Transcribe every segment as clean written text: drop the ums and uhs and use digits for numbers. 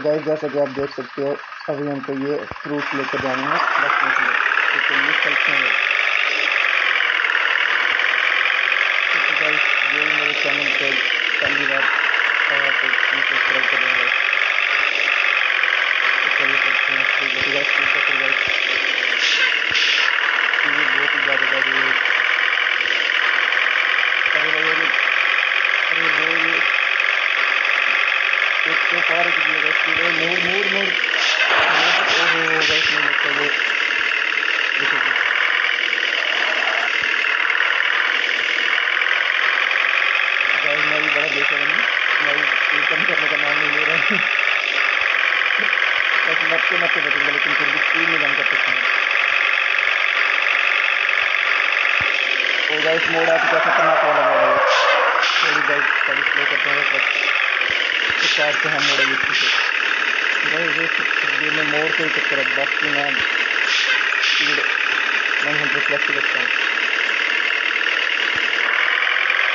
Guys जैसा कि आप देख सकते हो अभी हमको ये फ्रूट लेकर जाना है रखने के लिए, तो चलिए चलते हैं। तो गाइस जो भी मेरे चैनल पर पहली बार आया तो प्लीज सब्सक्राइब कर देंगे। तो चलिए चलते हैं तो गाइस ये बहुत ही ज़्यादा गाड़ी है। अरे भाई अरे वो एक तो पार कर दिया गाइस, पूरे मोड़ ओहो गाइस नहीं लगता वो देखो गाइस मैं भी बड़ा बेचैन हूँ, मैं भी कम करने का नाम नहीं ले रहा हूँ। बस मरते बचूंगा लेकिन फिर भी स्पीड में कम कर सकता हूँ। तो गाइस मोड़ आप क्या खतरनाक वाला मोड़ है, थोड़ी गाइस थोड़ी स्लो करते हैं तो कार से हम मोड़ेंगे पीछे मैं मोड़ के ही चक्कर है, बाकी मैं स्पीड 100 प्लस की रखता हूँ।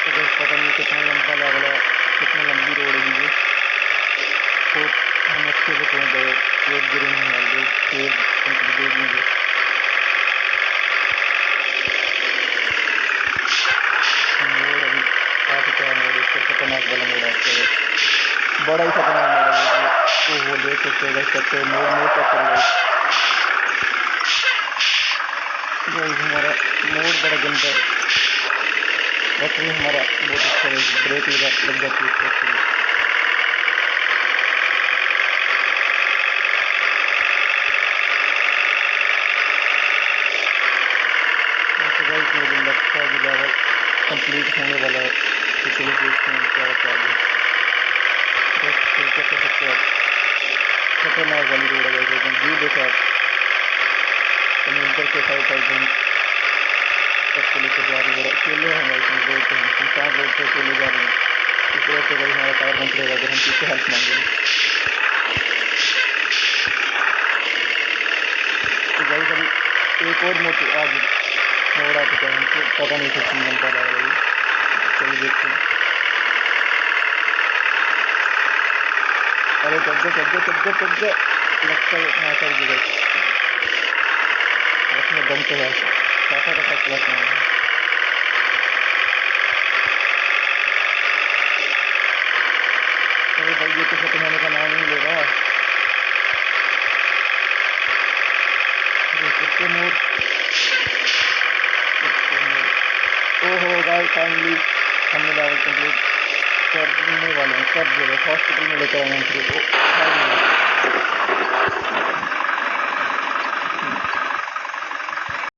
तो गाइस पता नहीं कितना लंबी रोड है ये, तो हम अच्छे से पहुँच गए, एक गिरे नहीं मार गए, फिर कंप्लीट नहीं गए। मोड़ अभी काफ़ी क्या मोड़ है, खतरनाक वाला मोड़ आता है, बड़ा ही खतरनाक मोड़ है तो वो देख सकते हैं सकते मोड़ चक्कर गए हमारा मोड़ बड़ा गंदा है, बस भी हमारा बहुत अच्छा है, ब्रेक लग जाती है इसके लिए। मुझे लगता है कि ज़्यादा कंप्लीट होने वाला है, तो चलिए देखते हैं क्या होता है। बस ठीक है सकते हो आप, खतरनाक वाली रोड है एकदम, व्यू देखो आप समुद्र के साइड एकदम सबको लेकर जा रही है, अकेले हैं इसमें रोड पर, सुनसान रोड पर अकेले जा रहे हैं, इस वजह से भाई हमारा टायर पंचर होगा अगर हम पीछे हेल्प मांगेंगे। तो भाई कभी एक और मोटी आज मोड़ आ चुका है, हमको पता नहीं कितनी नंबर आ रही है, चलिए देखते हैं। अरे चल जा लगता है हाँ चल गया उसमें दम तो है, काफा प्लस है। अरे भाई ये तो खत्म होने का नाम नहीं ले रहा, कितने मोड़ ओहो गाइस फाइनली हमने लेवल कंप्लीट करने वाले हैं, कर दिया हॉस्पिटल में लेकर आए हैं।